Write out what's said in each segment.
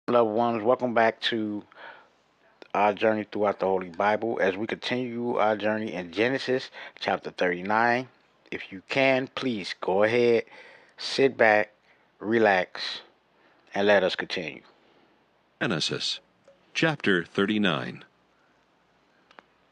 Loved ones, welcome back to our journey throughout the Holy Bible as we continue our journey in Genesis chapter 39. If you can, please go ahead, sit back, relax, and let us continue. Genesis chapter 39.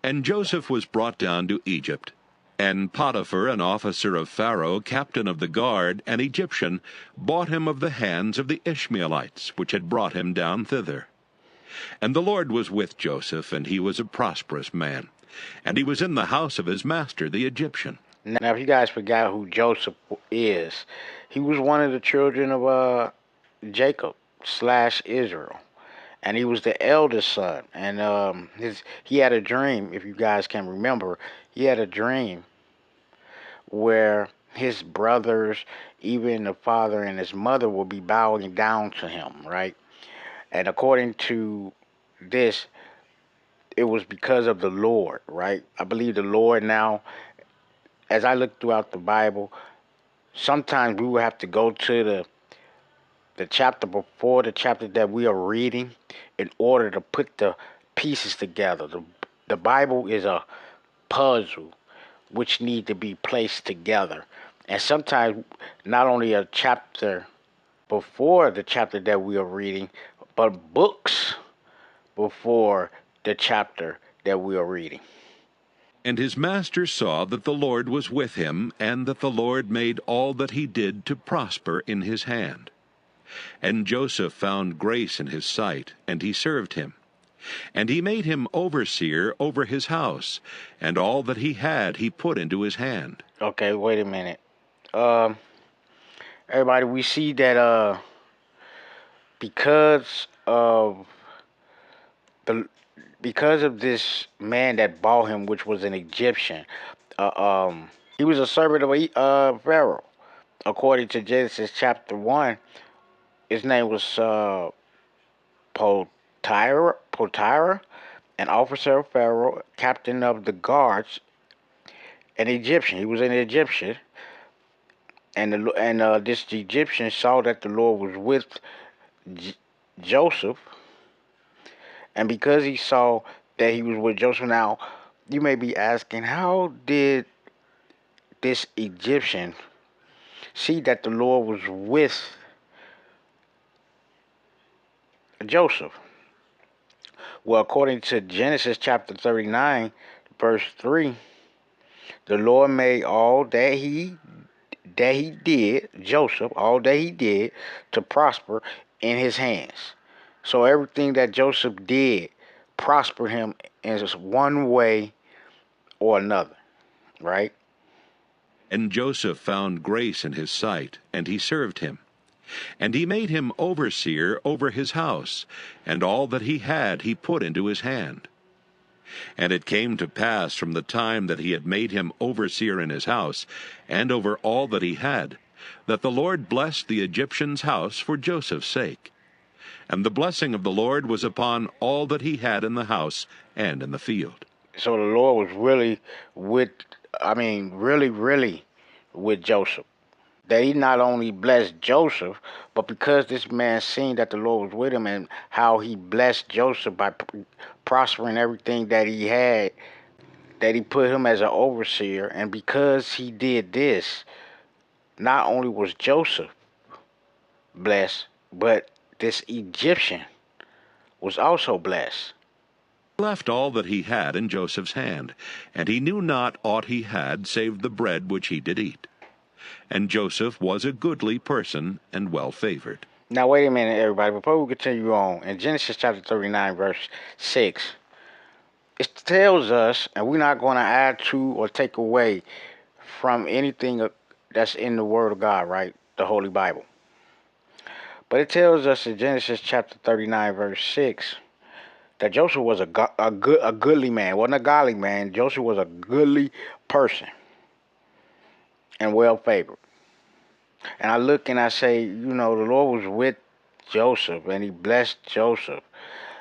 And Joseph was brought down to Egypt. And Potiphar, an officer of Pharaoh, captain of the guard, an Egyptian, bought him of the hands of the Ishmaelites, which had brought him down thither. And the Lord was with Joseph, and he was a prosperous man. And he was in the house of his master the Egyptian. Now, if you guys forgot who Joseph is, he was one of the children of Jacob slash Israel. And he was the eldest son. And he had a dream, if you guys can remember, he had a dream where his brothers, even the father and his mother, will be bowing down to him, right? And according to this, it was because of the Lord, right? I believe the Lord now, as I look throughout the Bible, sometimes we will have to go to the chapter before the chapter that we are reading in order to put the pieces together. The Bible is a puzzle which need to be placed together. And sometimes not only a chapter before the chapter that we are reading, but books before the chapter that we are reading. And his master saw that the Lord was with him, and that the Lord made all that he did to prosper in his hand. And Joseph found grace in his sight, and he served him. And he made him overseer over his house, and all that he had he put into his hand. Okay, wait a minute. Everybody, we see that because of the because of this man that bought him, which was an Egyptian, he was a servant of Pharaoh. According to Genesis chapter 1, his name was Potira, an officer of Pharaoh, captain of the guards, an Egyptian. He was an Egyptian, and this Egyptian saw that the Lord was with J- Joseph, and because he saw that he was with Joseph, now you may be asking, how did this Egyptian see that the Lord was with Joseph? Well, according to Genesis chapter 39, verse 3, the Lord made all that he did, Joseph, all that he did to prosper in his hands. So everything that Joseph did prospered him in just one way or another, right? And Joseph found grace in his sight, and he served him. And he made him overseer over his house, and all that he had he put into his hand. And it came to pass from the time that he had made him overseer in his house, and over all that he had, that the Lord blessed the Egyptian's house for Joseph's sake. And the blessing of the Lord was upon all that he had in the house and in the field. So the Lord was really really with Joseph. That he not only blessed Joseph, but because this man seen that the Lord was with him and how he blessed Joseph by prospering everything that he had, that he put him as an overseer. And because he did this, not only was Joseph blessed, but this Egyptian was also blessed. He left all that he had in Joseph's hand, and he knew not aught he had save the bread which he did eat. And Joseph was a goodly person and well favored. Now, wait a minute, everybody. Before we continue on, in Genesis chapter 39, verse 6, it tells us, and we're not going to add to or take away from anything that's in the Word of God, right? The Holy Bible. But it tells us in Genesis chapter 39, verse 6, that Joseph was a goodly man. Wasn't a godly man. Joseph was a goodly person and well favored. And I look and I say, the Lord was with Joseph and he blessed Joseph.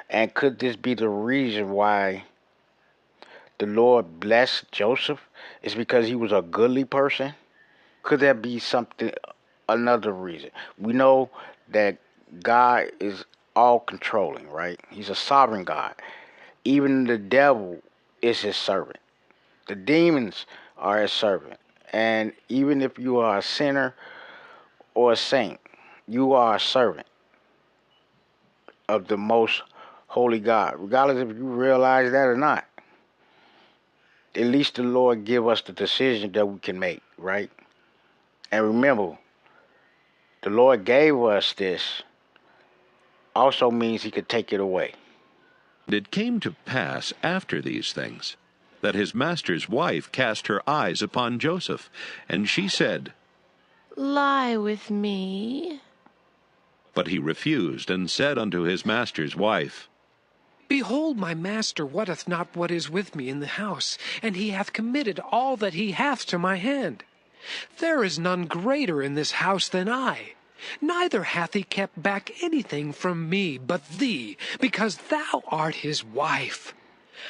And could this be the reason why the Lord blessed Joseph? It's because he was a goodly person? Could that be another reason? We know that God is all controlling, right? He's a sovereign God. Even the devil is his servant. The demons are his servant. And even if you are a sinner or a saint, you are a servant of the most holy God, regardless if you realize that or not. At least the Lord give us the decision that we can make, right? And remember, the Lord gave us this also means he could take it away. And it came to pass after these things, that his master's wife cast her eyes upon Joseph, and she said, Lie with me. But he refused, and said unto his master's wife, Behold, my master wotteth not what is with me in the house, and he hath committed all that he hath to my hand. There is none greater in this house than I. Neither hath he kept back anything from me but thee, because thou art his wife.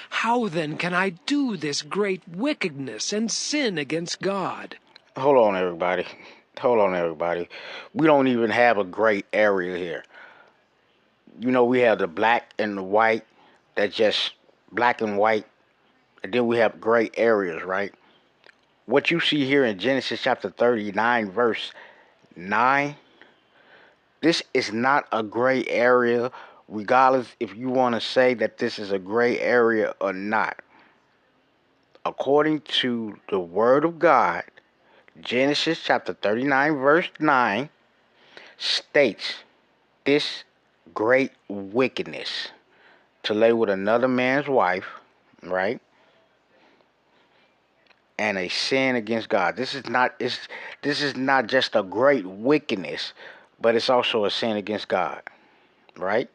How then can I do this great wickedness and sin against God? Hold on, everybody. Hold on, everybody. We don't even have a gray area here. You know, we have the black and the white. That's just black and white. And then we have gray areas, right? What you see here in Genesis chapter 39, verse 9, this is not a gray area, regardless if you want to say that this is a gray area or not. According to the Word of God, Genesis chapter 39, verse 9 states this great wickedness to lay with another man's wife, right? And a sin against God. This is not just a great wickedness, but it's also a sin against God, right?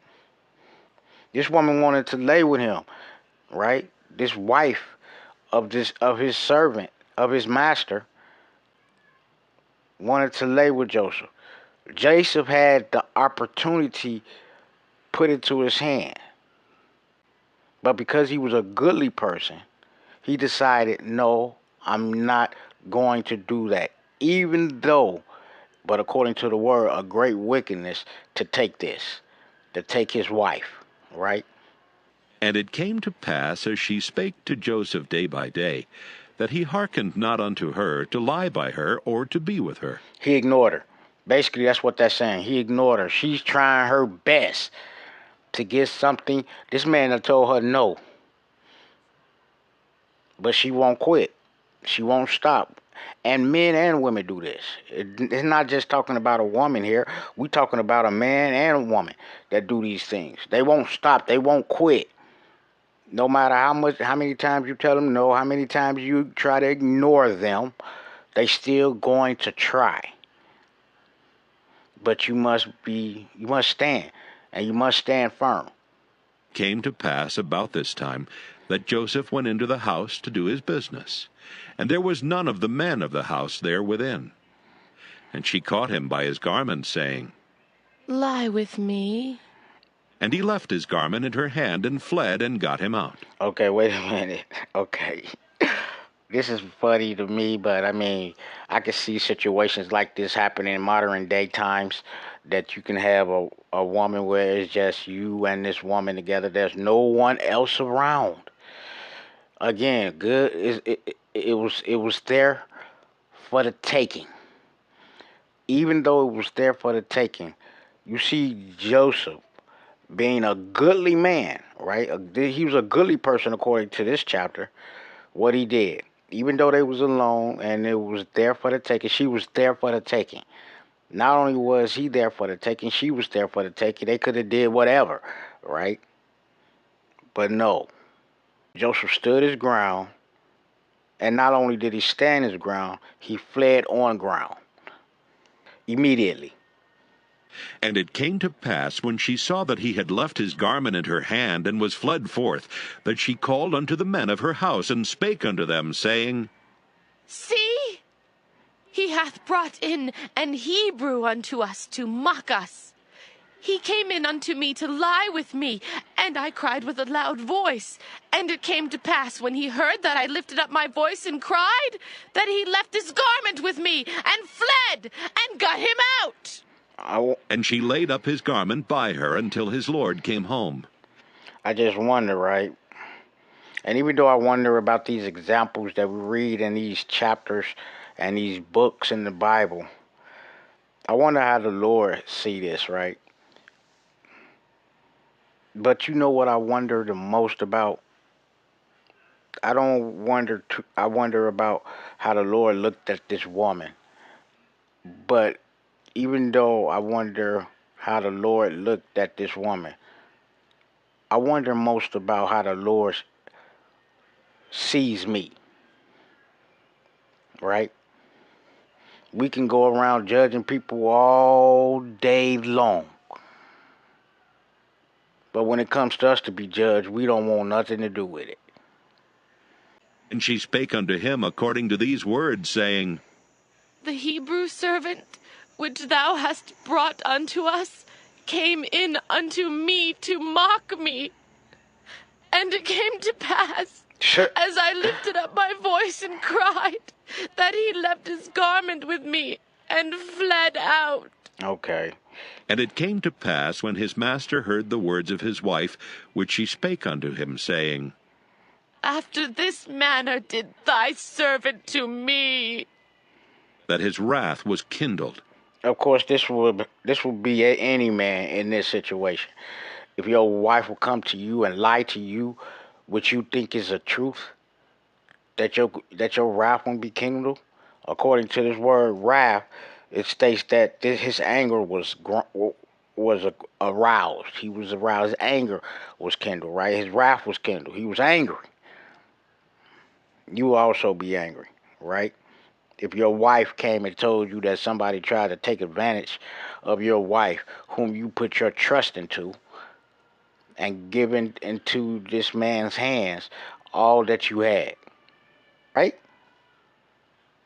This woman wanted to lay with him, right? This wife of his servant, of his master, wanted to lay with Joseph. Joseph had the opportunity put into his hand. But because he was a goodly person, he decided, no, I'm not going to do that. Even though, but according to the word, a great wickedness to take this, to take his wife, right? And it came to pass, as she spake to Joseph day by day, that he hearkened not unto her to lie by her or to be with her. He ignored her. Basically, that's what that's saying. He ignored her. She's trying her best to get something. This man had told her no, but she won't quit. She won't stop. And men and women do this. It's not just talking about a woman here. We're talking about a man and a woman that do these things. They won't stop. They won't quit. No matter how many times you tell them no, how many times you try to ignore them, they still going to try. But you must stand, and you must stand firm. Came to pass about this time that Joseph went into the house to do his business, and there was none of the men of the house there within. And she caught him by his garment, saying, Lie with me. And he left his garment in her hand, and fled, and got him out. Okay, wait a minute. Okay. This is funny to me, but I mean, I can see situations like this happening in modern day times, that you can have a woman where it's just you and this woman together. There's no one else around. Again, good it was there for the taking. Even though it was there for the taking, you see Joseph being a goodly man, right? He was a goodly person according to this chapter. What he did, even though they was alone and it was there for the taking, she was there for the taking. Not only was he there for the taking, she was there for the taking. They could have did whatever, right? But no, Joseph stood his ground, and not only did he stand his ground, he fled on ground immediately. And it came to pass, when she saw that he had left his garment in her hand, and was fled forth, that she called unto the men of her house, and spake unto them, saying, See, he hath brought in an Hebrew unto us to mock us. He came in unto me to lie with me, and I cried with a loud voice. And it came to pass, when he heard that I lifted up my voice and cried, that he left his garment with me, and fled, and got him out. I, w- And she laid up his garment by her until his lord came home. I just wonder, right? And even though I wonder about these examples that we read in these chapters and these books in the Bible, I wonder how the Lord see this, right? But you know what I wonder the most about? I don't wonder. I wonder about how the Lord looked at this woman. But even though I wonder how the Lord looked at this woman, I wonder most about how the Lord sees me. Right? We can go around judging people all day long. But when it comes to us to be judged, we don't want nothing to do with it. And she spake unto him according to these words, saying, The Hebrew servant which thou hast brought unto us came in unto me to mock me. And it came to pass, Sure. as I lifted up my voice and cried, that he left his garment with me and fled out. Okay. And it came to pass, when his master heard the words of his wife, which she spake unto him, saying, After this manner did thy servant to me. that his wrath was kindled. Of course, this would be any man in this situation. If your wife will come to you and lie to you, which you think is a truth, that your wrath won't be kindled. According to this word wrath, it states that his anger was aroused. He was aroused. His anger was kindled. Right. His wrath was kindled. He was angry. You will also be angry. Right. If your wife came and told you that somebody tried to take advantage of your wife, whom you put your trust into, and given into this man's hands all that you had, right?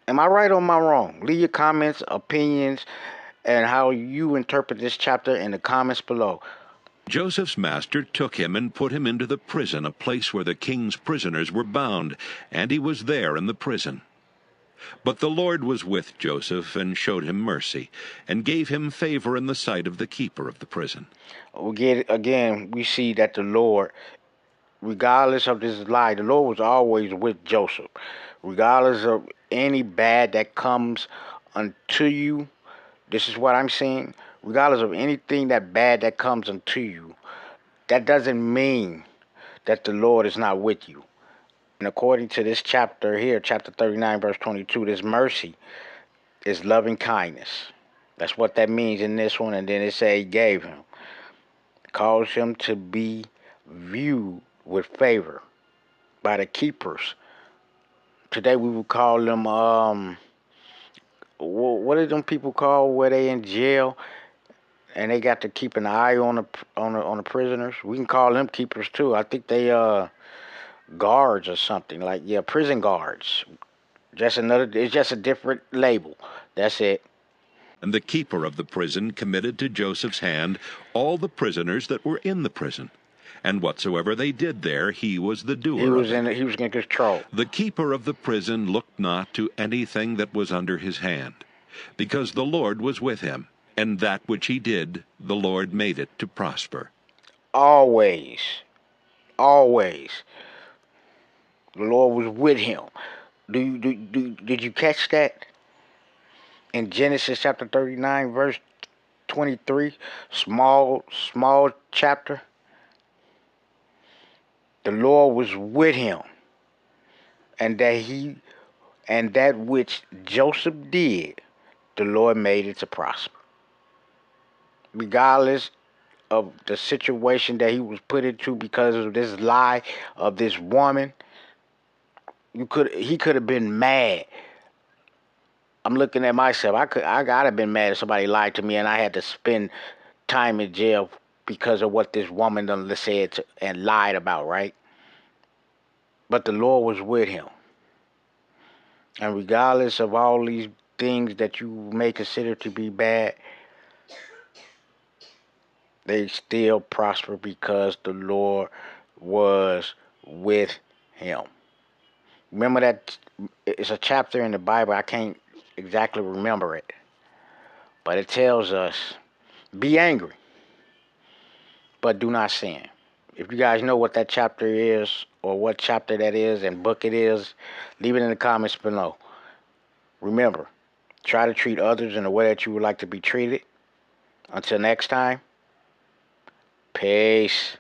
Am I right or am I wrong? Leave your comments, opinions, and how you interpret this chapter in the comments below. Joseph's master took him and put him into the prison, a place where the king's prisoners were bound, and he was there in the prison. But the Lord was with Joseph, and showed him mercy, and gave him favor in the sight of the keeper of the prison. Again, we see that the Lord, regardless of this lie, the Lord was always with Joseph. Regardless of any bad that comes unto you, this is what I'm saying. Regardless of anything that bad that comes unto you, that doesn't mean that the Lord is not with you. And according to this chapter here, chapter 39, verse 22, this mercy is loving kindness. That's what that means in this one. And then it say he gave him, caused him to be viewed with favor by the keepers. Today we would call them what are them people called where they in jail and they got to keep an eye on the prisoners? We can call them keepers too. I think they guards or something, like, yeah, prison guards. Just another. It's just a different label. That's it. And the keeper of the prison committed to Joseph's hand all the prisoners that were in the prison. And whatsoever they did there, he was the doer of it. He was in control. The keeper of the prison looked not to anything that was under his hand, because the Lord was with him, and that which he did, the Lord made it to prosper. Always, always, the Lord was with him. Did you catch that in Genesis chapter 39, verse 23? Small chapter. The Lord was with him, and that which Joseph did, the Lord made it to prosper. Regardless of the situation that he was put into because of this lie of this woman, he could have been mad. I'm looking at myself. I gotta have been mad if somebody lied to me and I had to spend time in jail because of what this woman done said and lied about, right? But the Lord was with him. And regardless of all these things that you may consider to be bad, they still prosper because the Lord was with him. Remember that it's a chapter in the Bible. I can't exactly remember it. But it tells us, be angry, but do not sin. If you guys know what that chapter is, or what chapter that is and book it is, leave it in the comments below. Remember, try to treat others in the way that you would like to be treated. Until next time, peace.